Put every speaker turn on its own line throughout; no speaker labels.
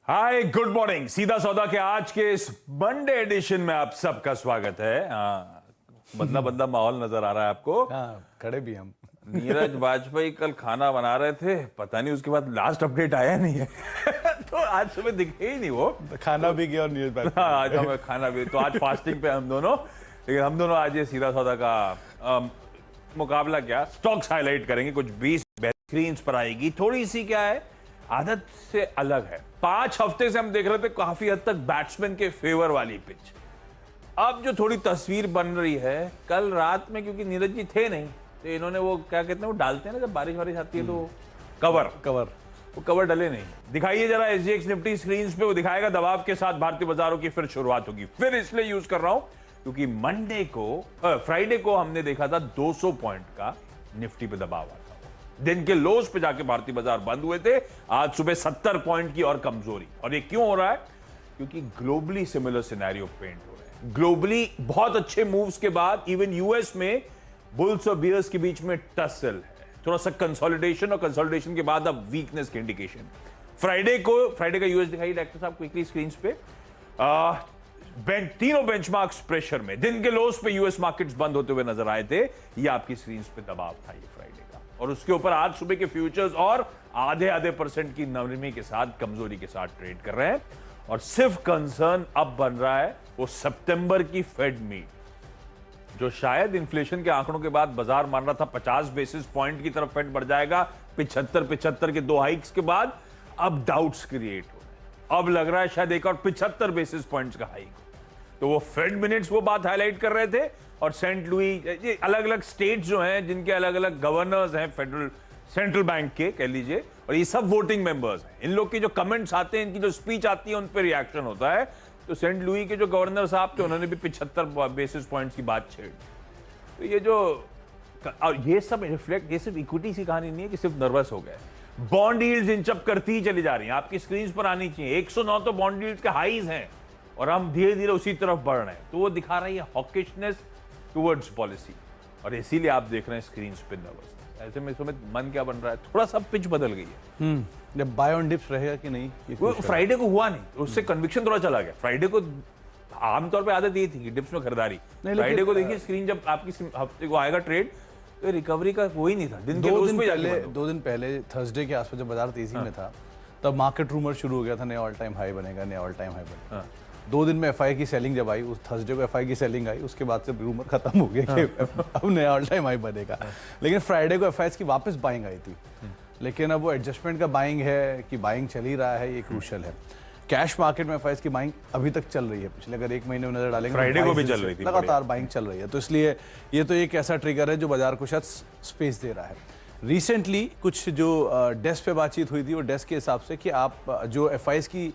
Hi good morning. सीधा सौदा के आज के इस मंडे एडिशन में आप सबका स्वागत है। बदला बदला माहौल नजर आ रहा है आपको।
खड़े भी हम।
नीरज वाजपेयी कल खाना बना रहे थे, पता नहीं उसके बाद लास्ट अपडेट आया नहीं है। तो आज सुबह दिखे ही नहीं वो।
तो खाना भी गया और न्यूज
आज हमें खाना भी, तो आज फास्टिंग पे हम दोनों। लेकिन हम दोनों आज ये सीधा सौदा का मुकाबला क्या, स्टॉक्स हाईलाइट करेंगे। कुछ 20 स्क्रीन पर आएगी। थोड़ी सी क्या है, आदत से अलग है। 5 हफ्ते से हम देख रहे थे काफी हद तक बैट्समैन के फेवर वाली पिच। अब जो थोड़ी तस्वीर बन रही है, कल रात में क्योंकि नीरज जी थे नहीं, तो इन्होंने वो क्या कहते हैं, वो डालते हैं ना जब बारिश वारिश आती है, तो कवर वो कवर डले नहीं। दिखाइए जरा एसजीएक्स निफ्टी स्क्रीन पे, वो दिखाएगा दबाव के साथ भारतीय बाजारों की फिर शुरुआत होगी। फिर इसलिए यूज कर रहा हूं क्योंकि फ्राइडे को हमने देखा था 200 पॉइंट का निफ्टी पे दबाव आता। दिन के लोज पे जाके भारतीय बाजार बंद हुए थे। आज सुबह 70 पॉइंट की और कमजोरी। और ये क्यों हो रहा है? क्योंकि ग्लोबली सिमिलर सिनेरियो पेंट हो रहे हैं। ग्लोबली बहुत अच्छे मूव्स के बाद इवन यूएस में बुल्स और बियर्स के बीच में टसल है, थोड़ा सा कंसोलिडेशन, और कंसोलिडेशन के बाद अब वीकनेस की इंडिकेशन। फ्राइडे का यूएस दिखाइए डॉक्टर साहब क्विकली स्क्रीन पे। तीनों बेंचमार्क्स प्रेशर में, दिन के लोज पे यूएस मार्केट्स बंद होते हुए नजर आए थे। ये आपकी स्क्रीन पे दबाव था ये फ्राइडे का, और उसके ऊपर आज सुबह के फ्यूचर्स और आधे % की नरमी के साथ, कमजोरी के साथ ट्रेड कर रहे हैं। और सिर्फ कंसर्न अब बन रहा है वो सितंबर की फेड मीट, जो शायद इन्फ्लेशन के आंकड़ों के बाद बाजार मान रहा था 50 बेसिस पॉइंट की तरफ फेड बढ़ जाएगा 75 के 2 हाइक्स के बाद। अब डाउट्स क्रिएट हो रहे हैं। अब लग रहा है शायद एक और 75 बेसिस पॉइंट्स का हाइक। तो वो फेड मिनट्स वो बात हाईलाइट कर रहे थे। और सेंट लुई, ये अलग अलग स्टेट जो हैं जिनके अलग अलग गवर्नर्स हैं फेडरल सेंट्रल बैंक के, कह लीजिए, और ये सब वोटिंग मेंबर्स हैं। इन लोग के जो कमेंट्स आते हैं, इनकी जो स्पीच आती है, उन पर रिएक्शन होता है। तो सेंट लुई के जो गवर्नर साहब थे, उन्होंने भी 75 बेसिस पॉइंट्स की बात छेड़ी। तो ये जो, और ये सब रिफ्लेक्ट, ये सिर्फ इक्विटी की कहानी नहीं है कि सिर्फ नर्वस हो गए। बॉन्ड यील्ड्स इंचअप करती ही चली जा रही हैं। आपकी स्क्रीन पर आनी चाहिए। 109 तो बॉन्ड यील्ड्स के हाईज हैं, और हम धीरे धीरे उसी तरफ बढ़ रहे हैं। तो वो दिखा रही है हॉकिशनेस टुवर्ड्स पॉलिसी, और इसीलिए आप देख रहे हैं स्क्रीन पे नर्वस। ऐसे में इसमें मन क्या बन रहा है, थोड़ा सा पिच बदल गई है।
जब बाय ऑन डिप्स रहेगा कि नहीं,
वो फ्राइडे को हुआ नहीं, उससे कन्विक्शन थोड़ा चला गया। फ्राइडे को आमतौर पे आदत ये थी कि डिप्स में खरीदारी। फ्राइडे को देखिए स्क्रीन, जब आपकी हफ्ते को आएगा ट्रेड, तो रिकवरी का वो ही नहीं था। दिन के
2 दिन पहले थर्सडे के आसपास जब बाजार तेजी में था, तब मार्केट रूमर शुरू हो गया था, नया ऑल टाइम हाई बनेगा, नया ऑल टाइम हाई बनेगा। 2 दिन में एफआई की सेलिंग जब आई, उस थर्सडे को एफआई की सेलिंग आई, उसके बाद से रूमर खत्म हो गया कि अब नया ऑल टाइम हाई बनेगा। लेकिन फ्राइडे को एफआई की वापस बाइंग आई थी। लेकिन अब वो एडजस्टमेंट का बाइंग है कि बाइंग चल ही रहा है, ये क्रूशियल है। कैश मार्केट में एफआई की बाइंग अभी तक चल रही है। पिछले अगर 1 महीने में नजर डालेंगे,
फ्राइडे को भी चल रही थी,
लगातार बाइंग चल रही है। तो इसलिए ये तो एक ऐसा ट्रिगर है जो बाजार को शायद स्पेस दे रहा है। रिसेंटली कुछ जो डेस्क पे बातचीत हुई थी, वो डेस्क के हिसाब से कि आप जो एफआईज की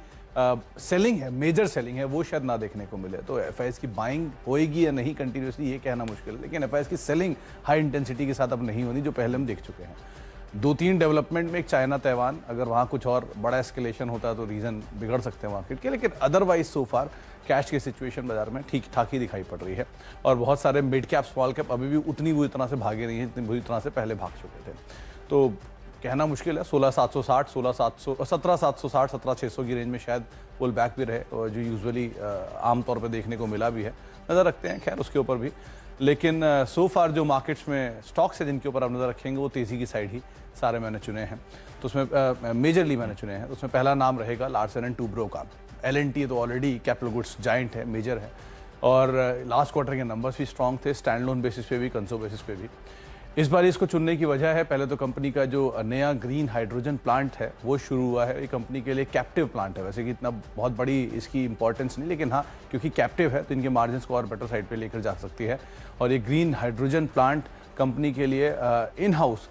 सेलिंग है, मेजर सेलिंग है, वो शायद ना देखने को मिले। तो एफआईज की बाइंग होएगी या नहीं कंटिन्यूसली, ये कहना मुश्किल है। लेकिन एफआईज की सेलिंग हाई इंटेंसिटी के साथ अब नहीं होनी, जो पहले हम देख चुके हैं। 2-3 डेवलपमेंट में, एक चाइना ताइवान, अगर वहाँ कुछ और बड़ा एस्केलेशन होता है तो रीज़न बिगड़ सकते हैं मार्केट के। लेकिन अदरवाइज सो फार कैश की सिचुएशन बाजार में ठीक ठाक ही दिखाई पड़ रही है। और बहुत सारे मिड कैप, स्मॉल कैप अभी भी उतनी बुरी तरह से भागे नहीं है जितनी बुरी तरह से पहले भाग चुके थे। तो कहना मुश्किल है। 16,760, 17,760, 17,600 की रेंज में शायद पुल बैक भी रहे, और जो यूजुअली आमतौर पे देखने को मिला भी है। नज़र रखते हैं खैर उसके ऊपर भी। लेकिन सो फार जो मार्केट्स में स्टॉक्स है जिनके ऊपर आप नज़र रखेंगे, वो तेज़ी की साइड ही सारे मैंने चुने हैं। तो उसमें मेजरली मैंने चुने हैं। उसमें पहला नाम रहेगा लार्सन एंड टूब्रो का। L&T तो ऑलरेडी कैपिटल गुड्स जाइंट है, मेजर है, और लास्ट क्वार्टर के नंबर्स भी स्ट्रॉन्ग थे, स्टैंड लोन बेसिस पे भी, कंसो बेसिस पे भी। इस बार इसको चुनने की वजह है, पहले तो कंपनी का जो नया ग्रीन हाइड्रोजन प्लांट है वो शुरू हुआ है। ये कंपनी के लिए कैप्टिव प्लांट है, वैसे कि इतना बहुत बड़ी इसकी इंपॉर्टेंस नहीं, लेकिन हाँ क्योंकि कैप्टिव है तो इनके मार्जिन्स को और बेटर साइड पे लेकर जा सकती है। और ये ग्रीन हाइड्रोजन प्लांट कंपनी के लिए इन हाउस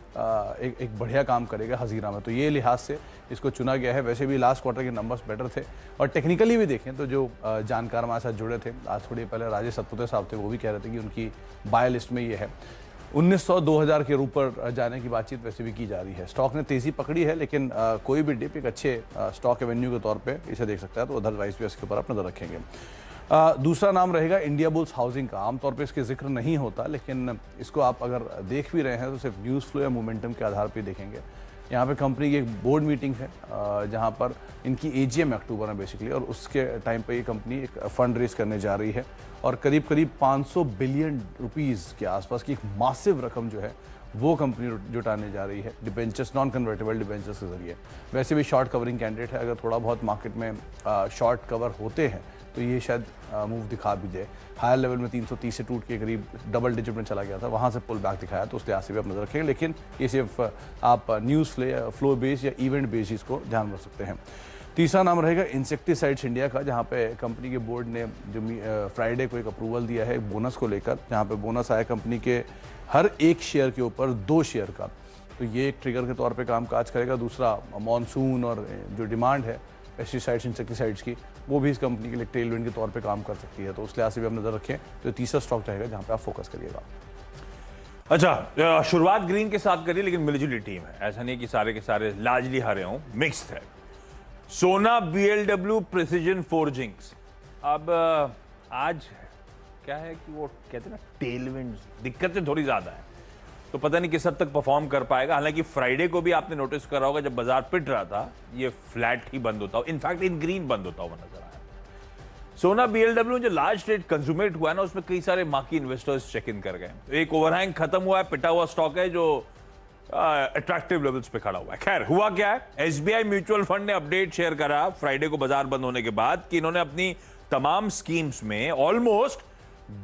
एक बढ़िया काम करेगा हजीरा में। तो ये लिहाज से इसको चुना गया है। वैसे भी लास्ट क्वार्टर के नंबर्स बेटर थे, और टेक्निकली भी देखें तो जो जानकार हमारे साथ जुड़े थे आज थोड़ी पहले, राजेश सतपुते साहब थे, वो भी कह रहे थे कि उनकी बाय लिस्ट में ये है। 1900-2000 के ऊपर जाने की बातचीत वैसे भी की जा रही है। स्टॉक ने तेज़ी पकड़ी है, लेकिन कोई भी डिप एक अच्छे स्टॉक एवेन्यू के तौर पे इसे देख सकता है। तो अदरवाइज भी इसके ऊपर आप नजर रखेंगे। दूसरा नाम रहेगा इंडिया बुल्स हाउसिंग का। आमतौर पे इसके जिक्र नहीं होता, लेकिन इसको आप अगर देख भी रहे हैं तो सिर्फ न्यूज़ फ्लो या मोमेंटम के आधार पर देखेंगे। यहाँ पे कंपनी की एक बोर्ड मीटिंग है जहाँ पर इनकी एजीएम अक्टूबर में बेसिकली, और उसके टाइम पे ये कंपनी एक फंड रेज करने जा रही है और करीब करीब 500 बिलियन रुपीस के आसपास की एक मासिव रकम जो है वो कंपनी जुटाने जा रही है डिबेंचर्स, नॉन कन्वर्टेबल डिबेंचर्स के जरिए। वैसे भी शॉर्ट कवरिंग कैंडिडेट है, अगर थोड़ा बहुत मार्केट में शॉर्ट कवर होते हैं तो ये शायद मूव दिखा भी दे। हायर लेवल में 330 से टूट के करीब डबल डिजिट में चला गया था, वहाँ से पुल बैक दिखाया, तो उस लिहाज से भी आप नजर रखेंगे। लेकिन ये सिर्फ आप न्यूज़ फ्लो बेस या इवेंट बेस इसको ध्यान रख सकते हैं। तीसरा नाम रहेगा इंसेक्टिसाइड्स इंडिया का, जहाँ पे कंपनी के बोर्ड ने जो फ्राइडे को एक अप्रूवल दिया है बोनस को लेकर, जहाँ पे बोनस आया कंपनी के हर एक शेयर के ऊपर 2 शेयर का। तो ये एक ट्रिगर के तौर पे कामकाज करेगा। दूसरा, मॉनसून और जो डिमांड है पेस्टिसाइड्स इंसेक्टिसाइड्स की, वो भी इस कंपनी के लिए टेलविंड के तौर पे काम कर सकती है। तो उस लिहाज से भी आप नजर रखें। तो तीसरा स्टॉक रहेगा जहाँ पे आप फोकस करिएगा।
अच्छा, शुरुआत ग्रीन के साथ करिए, लेकिन मिलजुली टीम है, ऐसा नहीं कि सारे के सारे लार्जली हारे हों, मिक्स्ड है। सोना BLW प्रिसीजन फोर्जिंग्स, अब आज क्या है कि वो कहते हैं ना टेलविंड, दिक्कतें थोड़ी ज्यादा है, तो पता नहीं किस हद तक परफॉर्म कर पाएगा। हालांकि फ्राइडे को भी आपने नोटिस करा होगा, जब बाजार पिट रहा था ये फ्लैट ही बंद होता, इनफैक्ट इन ग्रीन बंद होता हुआ नजर आया। सोना BLW जो लार्ज ट्रेड कंज्यूमेट हुआ है ना, उसमें कई सारे मार्की इन्वेस्टर्स चेक इन कर गए। तो एक ओवरहैंग खत्म हुआ है, पिटा हुआ स्टॉक है जो अट्रैक्टिव लेवल्स पे खड़ा हुआ है। खैर, हुआ क्या है, SBI म्यूचुअल फंड ने अपडेट शेयर करा फ्राइडे को बाजार बंद होने के बाद कि इन्होंने अपनी तमाम स्कीम्स में ऑलमोस्ट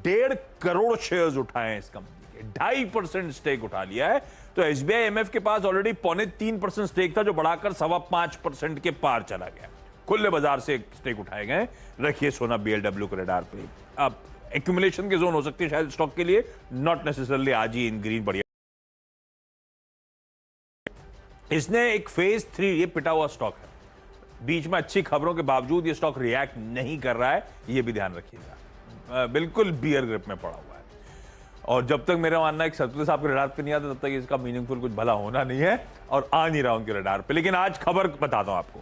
1.5 करोड़ शेयर्स उठाए हैं इस कंपनी के, 2.5% स्टेक उठा लिया है। तो SBI MF के पास ऑलरेडी 3.25% स्टेक था, जो बढ़ाकर 5.25% के पार चला गया। खुले बाजार से स्टेक उठाए गए। रखिए सोना BLW को रडार पे। अब एक्यूमुलेशन के जोन हो सकती है शायद स्टॉक के लिए, नॉट नेसेसरली आज ही इन ग्रीन बढ़िया। इसने एक फेज 3, ये पिटा हुआ स्टॉक है, बीच में अच्छी खबरों के बावजूद ये स्टॉक रिएक्ट नहीं कर रहा है, ये भी ध्यान रखिएगा। बिल्कुल बियर ग्रिप में पड़ा हुआ है, और जब तक मेरा मानना है कि सतपुर साहब के रडार पे नहीं आता तब तक इसका मीनिंगफुल कुछ भला होना नहीं है, और आ नहीं रहा उनके रडार पे। लेकिन आज खबर बताता हूं आपको,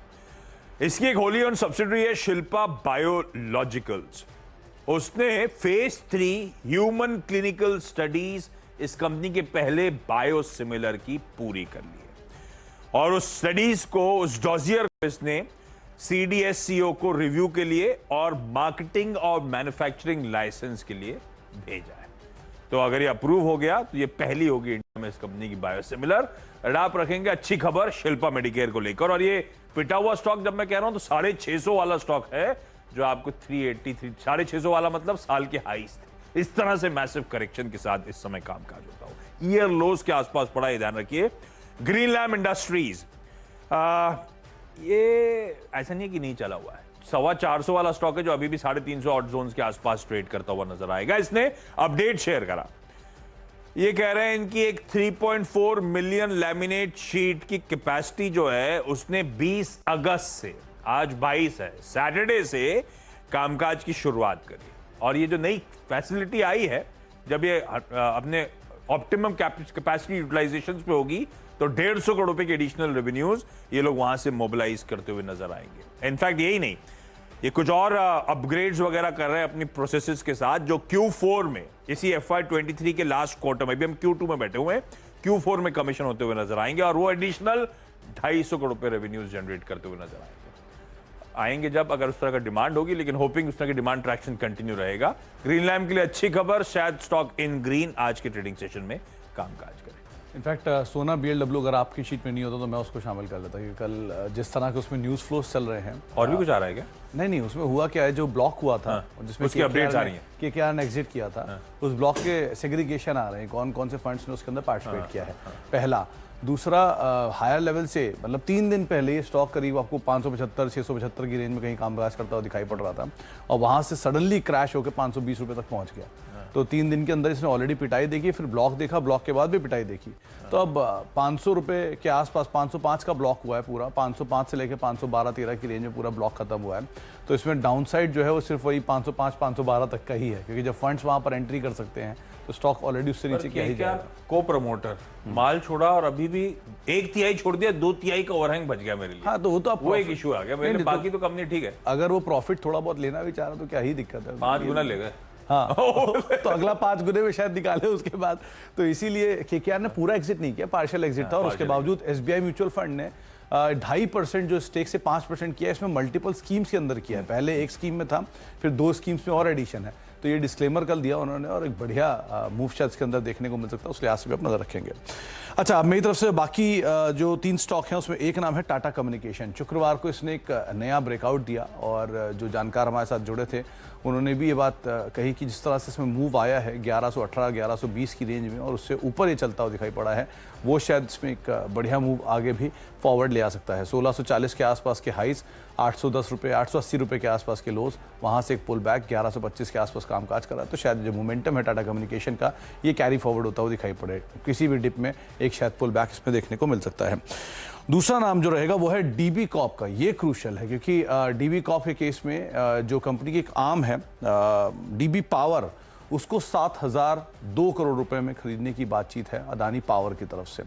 इसकी एक होली ओन सब्सिडरी है शिल्पा बायोलॉजिकल्स। उसने फेज 3 ह्यूमन क्लिनिकल स्टडीज इस कंपनी के पहले बायोसिमिलर की पूरी कर ली है, और उस स्टडीज को, उस डॉजियर को इसने CDSCO को रिव्यू के लिए और मार्केटिंग और मैन्युफैक्चरिंग लाइसेंस के लिए भेजा है। तो अगर ये अप्रूव हो गया तो ये पहली होगी इंडिया में इस कंपनी की बायोसिमिलर। आप रखेंगे अच्छी खबर शिल्पा मेडिकेयर को लेकर। और ये पिटा हुआ स्टॉक जब मैं कह रहा हूं तो 650 वाला स्टॉक है, जो आपको 383, 650 वाला मतलब साल के हाईस थे। इस तरह से मैसिव करेक्शन के साथ इस समय कामकाज होता हो, ईयर लोज के आसपास पड़ा, ये ध्यान रखिए। ग्रीन लैम्प इंडस्ट्रीज, ये ऐसा नहीं है कि नहीं चला हुआ है, 425 वाला स्टॉक है जो अभी भी 350 ऑड जोन के आसपास ट्रेड करता हुआ नजर आएगा। इसने अपडेट शेयर करा, ये कह रहे हैं इनकी एक 3.4 मिलियन लैमिनेट शीट की कैपेसिटी जो है उसने 20 अगस्त से, आज 22 है, सैटरडे से कामकाज की शुरुआत करी। और ये जो नई फैसिलिटी आई है, जब ये अपने ऑप्टिमम कैपेसिटी यूटिलाइजेशन पे होगी तो 150 करोड़ रुपए के एडिशनल रेवेन्यूज ये लोग वहां से मोबिलाइज करते हुए नजर आएंगे। इनफैक्ट यही नहीं, ये कुछ और अपग्रेड्स वगैरह कर रहे हैं अपनी प्रोसेसेस के साथ, जो Q4 में, इसी FY23 के लास्ट क्वार्टर में, अभी हम Q2 में बैठे हुए हैं, Q4 में कमीशन होते हुए नजर आएंगे, और वो एडिशनल 250 करोड़ रुपए रेवेन्यूज जनरेट करते हुए नजर आएंगे जब, अगर उस तरह का डिमांड होगी। लेकिन होपिंग उस तरह की डिमांड ट्रैक्शन कंटिन्यू रहेगा। ग्रीन लैम्प के लिए अच्छी खबर, शायद स्टॉक इन ग्रीन आज के ट्रेडिंग सेशन में कामकाज करे।
इनफैक्ट सोना BLW अगर आपकी शीट में नहीं होता तो मैं उसको शामिल कर लेता, क्योंकि कल जिस तरह के उसमें न्यूज़ फ्लोस चल रहे हैं।
और भी कुछ आ रहा है क्या?
नहीं, उसमें हुआ क्या है, जो ब्लॉक हुआ था, जिसमें
उसकी अपडेट्स आ रही हैं,
KKR ने एग्जिट किया था, उस ब्लॉक के सेग्रीगेशन आ रहे हैं, कौन कौन से फंड्स ने उसके अंदर पार्टिसिपेट किया है, पहला। दूसरा, हायर लेवल से, मतलब 3 दिन पहले ये स्टॉक करीब आपको 575 675 की रेंज में कहीं कामकाज करता हुआ दिखाई पड़ रहा था, और वहां से सडनली क्रैश होकर 520 रुपए तक पहुंच गया। तो 3 दिन के अंदर इसने ऑलरेडी पिटाई देखी, फिर ब्लॉक देखा, ब्लॉक के बाद भी पिटाई देखी। तो अब 500 रुपए के आसपास, 505 का ब्लॉक हुआ है पूरा, 505 से लेकर 512-13 की रेंज में पूरा ब्लॉक खत्म हुआ है। तो इसमें डाउनसाइड जो है वो सिर्फ वही 505-512 तक का ही है, क्योंकि जब फंड्स वहां पर एंट्री कर सकते हैं तो स्टॉक ऑलरेडी उससे नीचे क्या ही जाएगा।
को प्रमोटर माल छोड़ा और अभी भी 1/3 छोड़ दिया, 2/3 का ओवरहैंग बच गया मेरे लिए।
हाँ, तो वो तो आप
वो एक इशू आ गया मेरे, बाकी तो कंपनी ठीक है।
अगर वो प्रॉफिट थोड़ा बहुत लेना भी चाह रहा तो क्या ही दिक्कत है,
5 गुना ले गए।
हाँ तो अगला 5 गुने में शायद निकाले उसके बाद। तो इसीलिए केकेआर ने पूरा एग्जिट नहीं किया, पार्शियल एग्जिट था। और उसके बावजूद एसबीआई म्यूचुअल फंड ने 2.5% जो स्टेक से 5% किया, इसमें मल्टीपल स्कीम्स के अंदर किया है। पहले एक स्कीम में था, फिर 2 स्कीम्स में और एडिशन है। तो ये डिस्क्लेमर कल दिया उन्होंने और एक बढ़िया मूव शायद इसके अंदर देखने को मिल सकता है, उस लिहाज से भी आप नजर रखेंगे। अच्छा, अब मेरी तरफ से बाकी जो 3 स्टॉक हैं उसमें एक नाम है टाटा कम्युनिकेशन। शुक्रवार को इसने एक नया ब्रेकआउट दिया और जो जानकार हमारे साथ जुड़े थे उन्होंने भी ये बात कही कि जिस तरह से इसमें मूव आया है 1118 1120 की रेंज में और उससे ऊपर ये चलता हुआ दिखाई पड़ा है, वो शायद इसमें एक बढ़िया मूव आगे भी फॉरवर्ड ले आ सकता है। 1640 के आसपास के हाइज, 810 रुपये 880 रुपये के आसपास के लोज, वहाँ से एक पुल बैक 1125 के आसपास कामकाज करा। तो शायद जो मोमेंटम है टाटा कम्युनिकेशन का ये कैरी फॉरवर्ड होता हुआ दिखाई पड़े, किसी भी डिप में एक शायद पुल बैक इसमें देखने को मिल सकता है। दूसरा नाम जो रहेगा वो है डीबी कॉर्प का। ये क्रूशल है क्योंकि डीबी कॉर्प के केस में जो कंपनी की एक आर्म है डीबी पावर, उसको 7,002 करोड़ रुपए में खरीदने की बातचीत है अदानी पावर की तरफ से।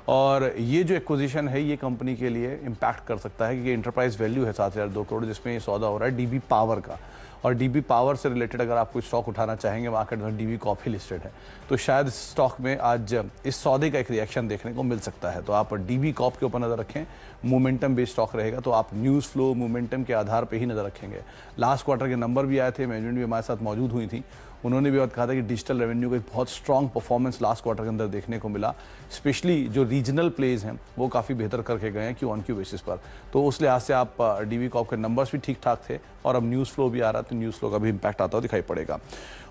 और ये जो एक्विजिशन है ये कंपनी के लिए इम्पैक्ट कर सकता है क्योंकि एंटरप्राइज वैल्यू है 7,002 करोड़, जिसमें ये सौदा हो रहा है डीबी पावर का। और डीबी पावर से रिलेटेड अगर आप कोई स्टॉक उठाना चाहेंगे मार्केट में, डीबी कॉर्प ही लिस्टेड है, तो शायद इस स्टॉक में आज इस सौदे का एक रिएक्शन देखने को मिल सकता है। तो आप डीबी कॉर्प के ऊपर नज़र रखें, मोमेंटम बेस्ड स्टॉक रहेगा, तो आप न्यूज़ फ्लो मोमेंटम के आधार पर ही नज़र रखेंगे। लास्ट क्वार्टर के नंबर भी आए थे, मैनेजमेंट भी हमारे साथ मौजूद हुई थी, उन्होंने भी बात कहा था कि डिजिटल रेवेन्यू का एक बहुत स्ट्रॉन्ग परफॉर्मेंस लास्ट क्वार्टर के अंदर देखने को मिला। स्पेशली जो रीजनल प्लेज हैं वो काफ़ी बेहतर करके गए हैं क्यू ऑन क्यू बेसिस पर। तो उस लिहाज से आप डीबी कॉर्प के नंबर्स भी ठीक ठाक थे और अब न्यूज़ फ्लो भी आ रहा है, तो न्यूज़ फ्लो का भी इम्पैक्ट आता हुआ दिखाई पड़ेगा।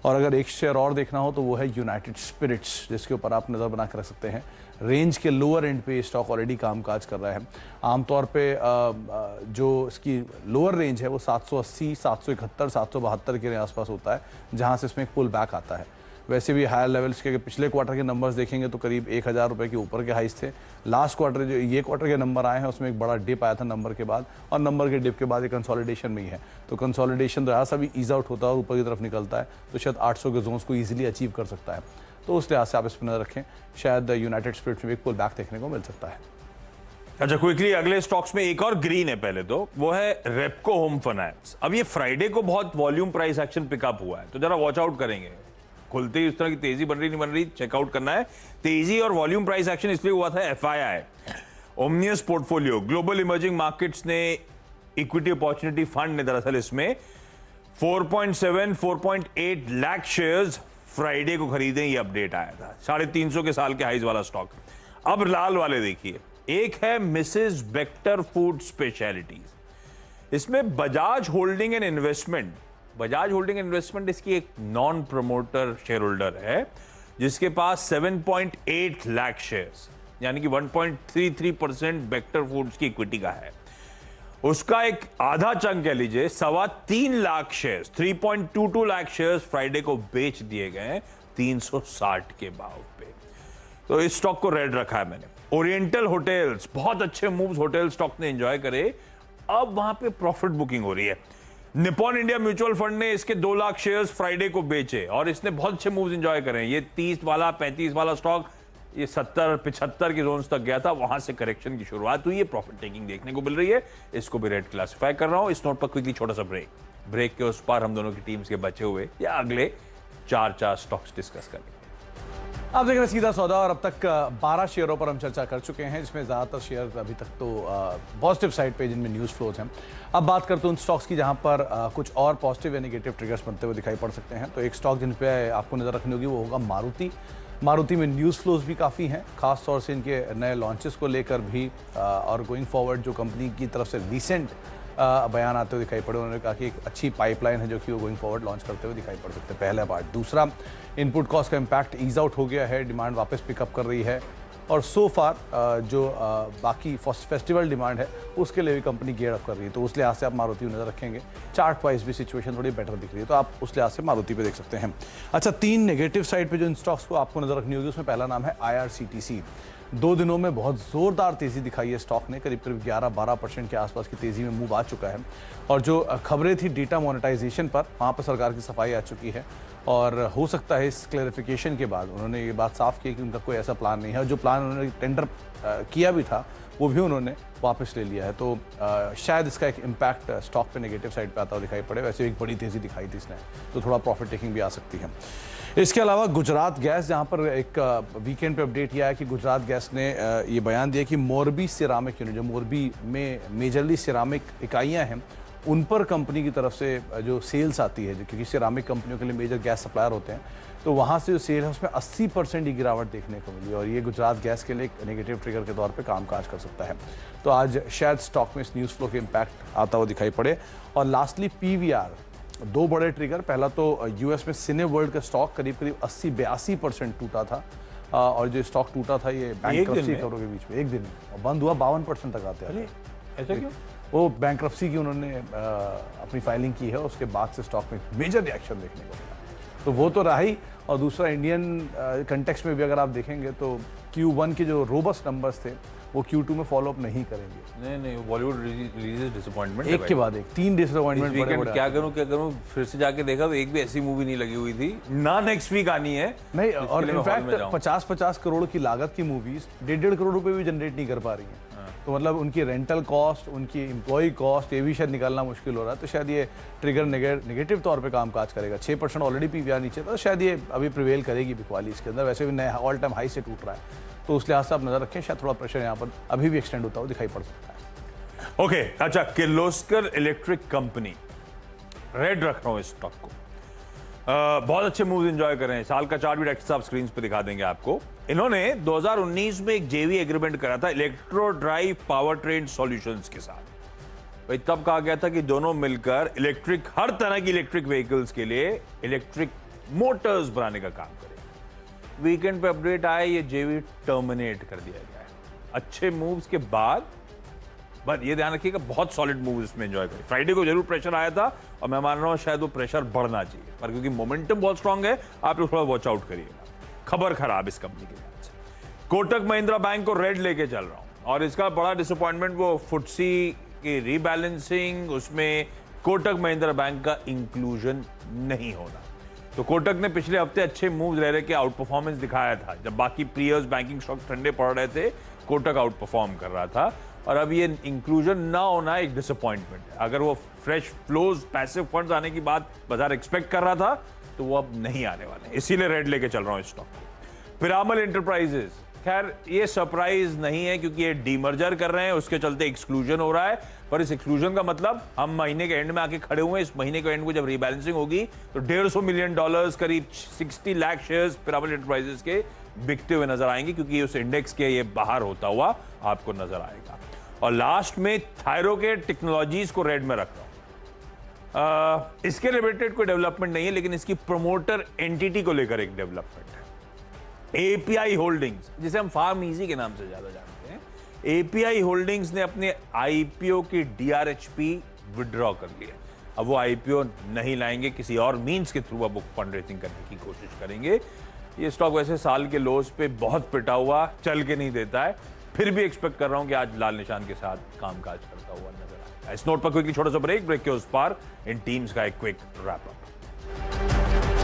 और अगर एक शेयर और देखना हो तो वो है यूनाइटेड स्पिरिट्स, जिसके ऊपर आप नज़र बना के रख सकते हैं। रेंज के लोअर एंड पे स्टॉक ऑलरेडी कामकाज कर रहा है। आमतौर पे जो इसकी लोअर रेंज है वो 780, 771, 772 के आसपास होता है, जहां से इसमें एक पुल बैक आता है। वैसे भी हायर लेवल्स के पिछले क्वार्टर के नंबर्स देखेंगे तो करीब 1,000 रुपये के ऊपर के हाइस थे। लास्ट क्वार्टर जो ये क्वार्टर के नंबर आए हैं उसमें एक बड़ा डिप आया था नंबर के बाद, और नंबर के डिप के बाद ये कंसोलिडेशन में ही है। तो कंसोलिडेशन तो ऐसा भी ईज आउट होता है और ऊपर की तरफ निकलता है, तो शायद 800 के जोन्स को ईजिली अचीव कर सकता है। तो उस लिहाज से आप इस पर नजर रखें, शायद यूनाइटेड स्पिरिट्स में एक पुल बैक देखने को मिल सकता है।
अच्छा, क्विकली अगले स्टॉक्स में एक और ग्रीन है पहले तो, वो है रेपको होम फाइनेंस। अब ये फ्राइडे को बहुत वॉल्यूम प्राइस एक्शन पिकअप हुआ है, तो जरा वॉच आउट करेंगे। खुलते ही उस तरह की तेजी बन रही नहीं बन रही, चेकआउट करना है। तेजी और वॉल्यूम प्राइस एक्शन इसलिए हुआ था, FII Omnis portfolio global emerging markets ने इक्विटी अपॉर्चुनिटी फंड ने दरअसल इसमें 4.7 4.8 लाख शेयर्स फ्राइडे को खरीदे, ये अपडेट आया था। 350 के साल के हाइज वाला स्टॉक। अब लाल वाले देखिए, एक है मिसेस बेक्टर फूड स्पेशलिटीज। इसमें Bajaj holding and investment, Bajaj holding and investment इसकी एक नॉन प्रमोटर शेयर होल्डर है, जिसके पास 7.8 लाख शेयर्स यानी कि 1.33% बेक्टर फूड्स की इक्विटी का है। उसका एक आधा चंक कह लीजिए 3.25 lakh shares, 3.22 lakh shares Friday को बेच दिए गए 360 के भाव पे। तो इस स्टॉक को रेड रखा है मैंने। ओरिएंटल होटल्स, बहुत अच्छे मूव्स होटल स्टॉक ने एंजॉय करे, अब वहां पे प्रॉफिट बुकिंग हो रही है। निप्पॉन इंडिया म्यूचुअल फंड ने इसके 2 लाख शेयर्स फ्राइडे को बेचे और इसने बहुत अच्छे मूव्स एंजॉय करे। ये 30 वाला 35 वाला स्टॉक ये 70-75 की जोन्स तक गया था, वहां से करेक्शन की शुरुआत हुई है, प्रॉफिट टेकिंग देखने को मिल रही है। इसको भी रेड क्लासिफाई कर रहा हूं। इस नोट पर क्विकली छोटा सा ब्रेक के उस पार हम दोनों की टीम्स के बचे हुए या अगले 4 स्टॉक्स डिस्कस करेंगे।
आप देख रहे हैं सीधा सौदा, और अब तक 12 शेयरों पर हम चर्चा कर चुके हैं, जिसमें ज़्यादातर शेयर अभी तक तो पॉजिटिव साइड पे जिनमें न्यूज़ फ्लोज हैं। अब बात करते हैं उन स्टॉक्स की जहां पर कुछ और पॉजिटिव या नेगेटिव ट्रिगर्स बनते हुए दिखाई पड़ सकते हैं। तो एक स्टॉक जिन पे आपको नज़र रखनी होगी वो होगा मारुति। मारुति में न्यूज़ फ्लोज भी काफ़ी हैं, खास तौर से इनके नए लॉन्चेस को लेकर भी, और गोइंग फॉरवर्ड जो कंपनी की तरफ से रिसेंट बयान आते हुए दिखाई पड़े। उन्होंने कहा कि एक अच्छी पाइपलाइन है जो कि वो गोइंग फॉरवर्ड लॉन्च करते हुए दिखाई पड़ सकते हैं। पहला पार्ट। दूसरा, इनपुट कॉस्ट का इम्पैक्ट ईज आउट हो गया है, डिमांड वापस पिकअप कर रही है, और सो फार जो बाकी फेस्टिवल डिमांड है उसके लिए भी कंपनी गियर अप कर रही है। तो उस लिहाज से आप मारुति नज़र रखेंगे। चार्ट वाइज भी सिचुएशन थोड़ी बेटर दिख रही है, तो आप उस लिहाज से मारुति पे देख सकते हैं। अच्छा, 3 नेगेटिव साइड पे जो इन स्टॉक्स को आपको नज़र रखनी होगी, उसमें पहला नाम है IRCTC। 2 दिनों में बहुत ज़ोरदार तेज़ी दिखाई है स्टॉक ने, करीब 11-12% के आसपास की तेज़ी में मूव आ चुका है। और जो खबरें थी डेटा मोनेटाइजेशन पर, वहाँ पर सरकार की सफाई आ चुकी है, और हो सकता है इस क्लैरिफिकेशन के बाद उन्होंने ये बात साफ की कि उनका कोई ऐसा प्लान नहीं है। और जो प्लान उन्होंने टेंडर किया भी था वो भी उन्होंने वापस ले लिया है। तो शायद इसका एक इम्पैक्ट स्टॉक पे नेगेटिव साइड पे आता हुआ दिखाई पड़े। वैसे एक बड़ी तेज़ी दिखाई थी इसने, तो थोड़ा प्रॉफिट टेकिंग भी आ सकती है। इसके अलावा गुजरात गैस, जहाँ पर एक वीकेंड पे अपडेट किया है कि गुजरात गैस ने ये बयान दिया कि मोरबी सिरामिक यूनिट, जो मोरबी में मेजरली सिरामिक इकाइयाँ हैं, उन पर कंपनी की तरफ से जो सेल्स आती है, जो क्योंकि सिरामिक कंपनियों के लिए मेजर गैस सप्लायर होते हैं, तो वहाँ से जो सेल है उसमें 80% की गिरावट देखने को मिली और ये गुजरात गैस के लिए एक नेगेटिव ट्रिगर के तौर पे कामकाज कर सकता है। तो आज शायद स्टॉक में इस न्यूज़ फ्लो के इम्पैक्ट आता हुआ दिखाई पड़े। और लास्टली पीवीआर, दो बड़े ट्रिगर। पहला तो यूएस में सिनेवर्ल्ड का स्टॉक करीब 80-82% टूटा था और जो स्टॉक टूटा था ये बैंक्रप्सी करों के बीच में एक दिन में बंद हुआ, 52% तक आते हैं।
ऐसा क्यों?
वो बैंक्रप्सी की उन्होंने अपनी फाइलिंग की है, उसके बाद से स्टॉक में मेजर रिएक्शन देखने को मिला। तो वो तो रहा ही। और दूसरा इंडियन कंटेक्स्ट में भी अगर आप देखेंगे तो Q1 के जो रोबस्ट नंबर्स थे वो Q2 में फॉलो अप नहीं करेंगे।
नहीं, बॉलीवुड रिलीजेस डिसअपॉइंटमेंट
एक के बाद एक 3 डिसअपॉइंटमेंट
वीकेंड क्या करूं फिर से जाके देखा तो एक भी ऐसी मूवी नहीं लगी हुई थी ना। नेक्स्ट वीक आनी है
नहीं, और इनफैक्ट 50-50 करोड़ की लागत की मूवीज 1.5 करोड़ रुपए भी जनरेट नहीं कर पा रही हैं। तो मतलब उनकी रेंटल कॉस्ट, उनकी एम्प्लॉय कॉस्ट, ये भी शायद निकालना मुश्किल हो रहा है। तो शायद ये ट्रिगर नेगेटिव तौर पे कामकाज करेगा। 6% ऑलरेडी पीवीआर नीचे था, तो शायद ये अभी प्रिवेल करेगी बिकवाली इसके अंदर। वैसे भी नया ऑल टाइम हाई से टूट रहा है, तो उस लिहाज से आप नजर रखें, शायद थोड़ा प्रेशर यहाँ पर अभी भी एक्सटेंड होता हुआ दिखाई पड़ सकता है।
ओके, अच्छा, किर्लोस्कर इलेक्ट्रिक कंपनी, रेड रख रहा हूं इस स्टॉक को। बहुत अच्छे मूव्स एंजॉय कर रहे हैं। साल का चार्ट भी डायरेक्टर साहब स्क्रीन पे दिखा देंगे आपको। इन्होंने 2019 में एक जेवी एग्रीमेंट करा था electro drive power train solutions के साथ। भाई तब कहा गया था कि दोनों मिलकर हर तरह की इलेक्ट्रिक व्हीकल्स के लिए इलेक्ट्रिक मोटर्स बनाने का काम करें। वीकेंड पे अपडेट आया, ये जेवी टर्मिनेट कर दिया गया है। अच्छे मूव्स के बाद, बट ये ध्यान रखिएगा बहुत सॉलिड मूव इसमें एंजॉय करें। फ्राइडे को जरूर प्रेशर आया था और मैं मान रहा हूं शायद वो प्रेशर बढ़ना चाहिए, पर क्योंकि मोमेंटम बहुत स्ट्रांग है, आप लोग थोड़ा वॉच आउट करिएगा। खबर खराब इस कंपनी के लिए। कोटक महिंद्रा बैंक को रेड लेके चल रहा हूं और इसका बड़ा डिसअपॉइंटमेंट वो फुटसी की रीबैलेंसिंग, उसमें कोटक महिंद्रा बैंक का इंक्लूजन नहीं होना। तो कोटक ने पिछले हफ्ते अच्छे मूव्स रह के आउट परफॉर्मेंस दिखाया था। जब बाकी प्रीयर्स बैंकिंग स्टॉक ठंडे पड़ रहे थे, कोटक आउट परफॉर्म कर रहा था और अब ये इंक्लूजन ना होना एक डिसअपॉइंटमेंट है। अगर वो फ्रेश फ्लोज, पैसिव फंड्स आने की बात बाजार एक्सपेक्ट कर रहा था, तो वो अब नहीं आने वाले, इसीलिए रेड लेके चल रहा हूं इस स्टॉक को। पिरामल एंटरप्राइजेस, खैर ये सरप्राइज नहीं है क्योंकि ये डीमर्जर कर रहे हैं, उसके चलते एक्सक्लूजन हो रहा है। पर इस एक्सक्लूजन का मतलब हम महीने के एंड में आके खड़े हुए हैं। इस महीने के एंड को जब रीबैलेंसिंग होगी तो $150 मिलियन, करीब 60 लाख शेयर्स पिरामल एंटरप्राइजेस के बिकते हुए नजर आएंगे, क्योंकि उस इंडेक्स के ये बाहर होता हुआ आपको नजर आएगा। और लास्ट में थायरोकेट टेक्नोलॉजीज को रेड में रख रहा हूं। इसके रिलेटेड कोई डेवलपमेंट नहीं है, लेकिन इसकी प्रमोटर एंटिटी को लेकर एक डेवलपमेंट है। एपीआई होल्डिंग्स, जिसे हम फार्म इजी के नाम से ज्यादा जानते हैं, एपीआई होल्डिंग्स ने अपने आईपीओ की डीआरएचपी विड्रॉ कर लिया। अब वो आईपीओ नहीं लाएंगे, किसी और मींस के थ्रू अब वो फंड रेजिंग करने की कोशिश करेंगे। ये स्टॉक वैसे साल के लोस पे बहुत पिटा हुआ, चल के नहीं देता है, फिर भी एक्सपेक्ट कर रहा हूं कि आज लाल निशान के साथ कामकाज करता हुआ नजर आएगा। इस नोट पर क्विकली छोटा सा ब्रेक के उस पार इन टीम्स का एक क्विक रैप अप।